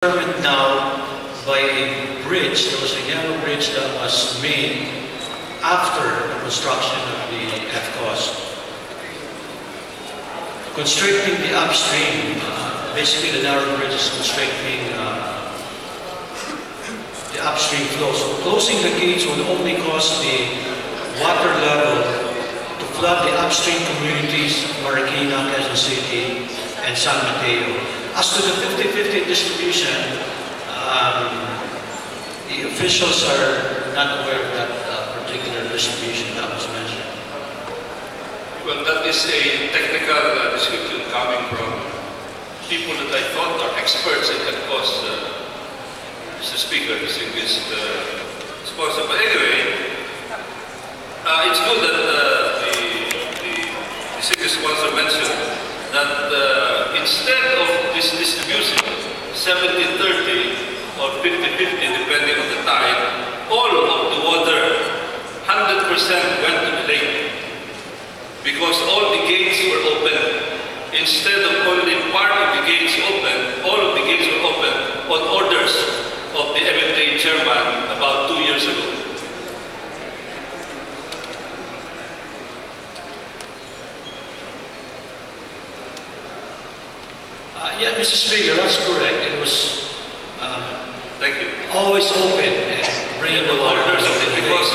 determined now by a bridge. There was a yellow bridge that was made after the construction of the FCOS, constricting the upstream. Basically, the narrow bridge is constricting the upstream flow. So closing the gates would only cause the water level to flood the upstream communities of Marikina, Quezon City, and San Mateo. As to the 50-50 distribution, the officials are not aware of that particular distribution that was mentioned. Well, that is a technical description coming from people that I thought are experts in that cause, Mr. Speaker, distinguished sponsor. But anyway, it's good that the distinguished sponsor mentioned that instead of this distribution, 70-30 or 50-50, depending on the tide, all of the water, 100% went to the lake because all the gates were open. Instead of only part of the gates open, all of the gates were open on orders of the MMDA chairman about 2 years ago. Yeah, Mr. Speaker, that's correct. It was Thank you. always open and bringing the water Orders of to it the lake.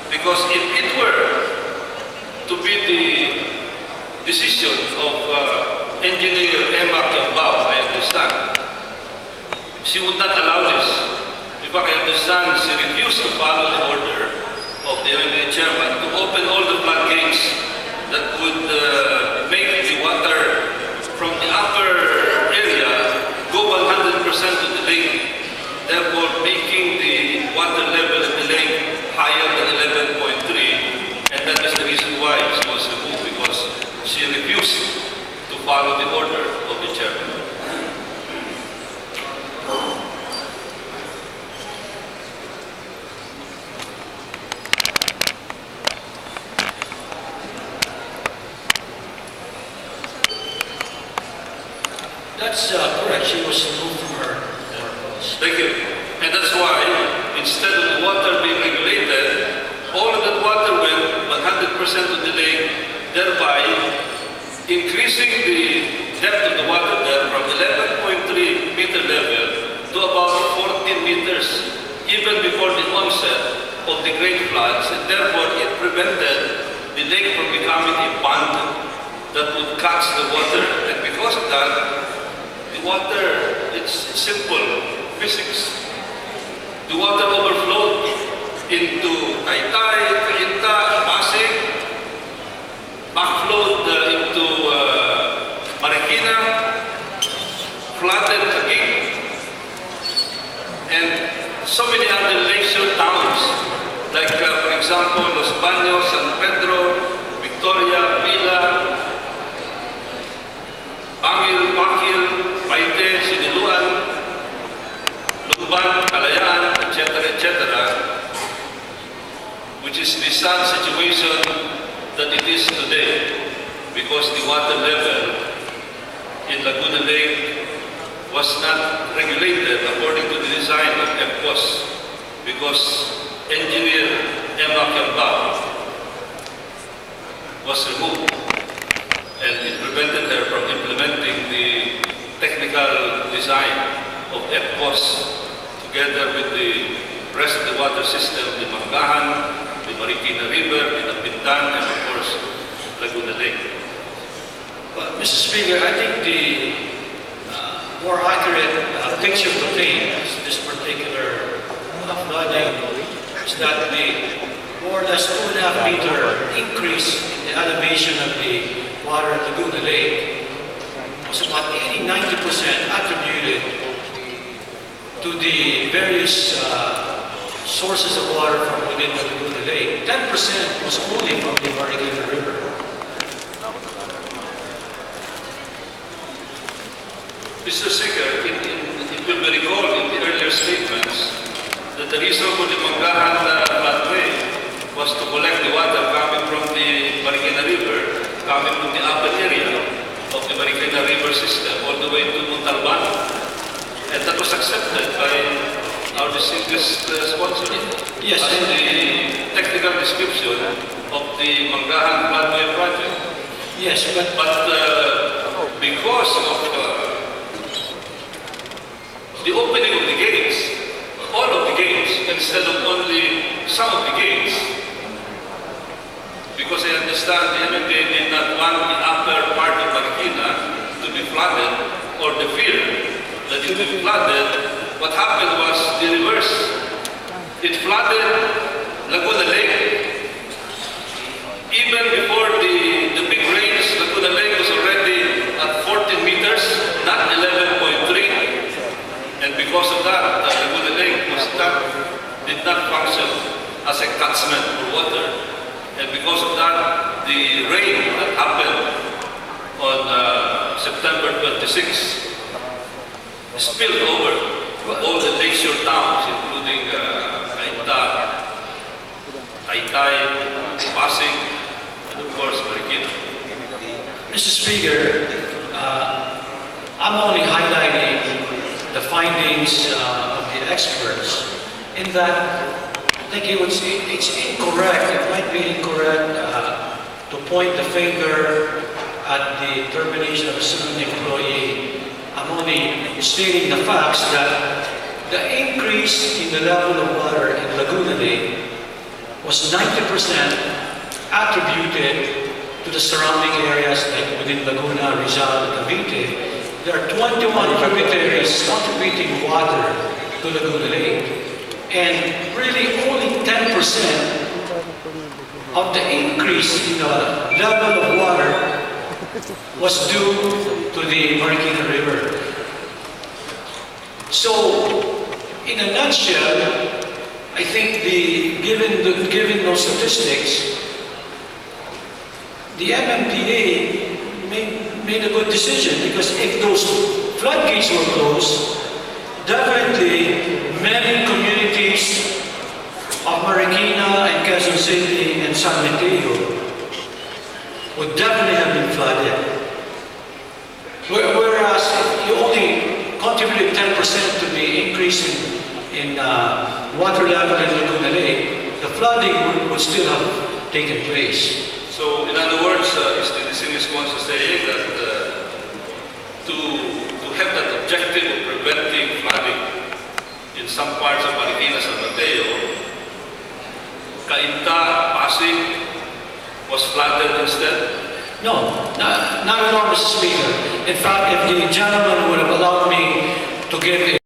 because if it were to be the decision of engineer Quiambao, I understand, she would not allow this. In fact, I understand she refused to follow the order of the MMDA chairman to open all the floodgates that would make the water from the upper area go 100% to the lake, therefore making the water level in the lake higher than 11.3, and that is the reason why she was removed, because she refused to follow the order of the chairman. That's correct. She was removed from her post. Thank you. And that's why, instead of the water being regulated, all of that water went 100% to the lake, thereby increasing the depth of the water there from 11.3 meter level to about 14 meters, even before the onset of the great floods, and therefore it prevented the lake from becoming a pond that would catch the water. And because of that, the water, it's simple physics. The water overflowed into Taytay, Cainta, Pasig, backflowed into Marikina, flooded again, and so many other lakeshore towns, like for example, Los Baños, San Pedro, Victoria, Villa, Bangil, Pakil, Paite, Siniluan, Lumban, Kalayaan, etc., which is the sad situation that it is today, because the water level in Laguna Lake was not regulated according to the design of FCOS, because engineer Quiambao was removed, and it prevented her from implementing the technical design of FCOS together with the rest of the water system, the Manggahan, the Marikina River, the Napintan, and of course, Laguna Lake. But, Mr. Speaker, I think the more accurate picture to paint this particular flooding is that the more or less 2.5 meter increase in the elevation of the water at Laguna Lake was about 80-90% attributed to the various sources of water from within the Laguna Lake. 10% was only from the Marikina River. Mr. Speaker, it will be recalled in the earlier statements that the reason for the Manggahan Floodway was to collect the water coming from the Marikina River, coming from the upper area, of the Marikina River system all the way to Montalban. And that was accepted by our distinguished sponsor. Yes. As the technical description of the Manggahan Floodway project. Yes, but But because of the opening of the gates, all of the gates, instead of only some of the gates, because I understand the MMDA did not want the upper part of Marikina to be flooded, or the fear that it would be flooded, what happened was the reverse. It flooded Laguna Lake. Even before the big rains, Laguna Lake was already at 14 meters, not 11.3. And because of that, Laguna Lake did not function as a catchment for water. And because of that, the rain that happened on September 26 spilled over all the lakeshore towns, including Taytay, Pasig, and of course Marikina. Mr. Speaker, I'm only highlighting the findings of the experts in that I think it's incorrect, it might be incorrect to point the finger at the termination of a certain employee. I'm only stating the facts that the increase in the level of water in Laguna Lake was 90% attributed to the surrounding areas like within Laguna, Rizal, and Cavite. There are 21 tributaries contributing water to Laguna Lake. And really only 10% of the increase in the level of water was due to the Marikina River. So, in a nutshell, I think given those statistics, the MMDA made a good decision, because if those floodgates were closed, definitely many communities of Marikina and Quezon City and San Mateo would definitely have been flooded. Whereas if you only contributed 10% to the increase in water level in Laguna Lake, the flooding would still have taken place. So, in other words, is the distinguished sponsor saying that to have that objective of preventing flooding in some parts of Marikina, San Mateo, Cainta, Pasig was flooded instead? No, not at all, Mr. Speaker. In fact, if the gentleman would have allowed me to give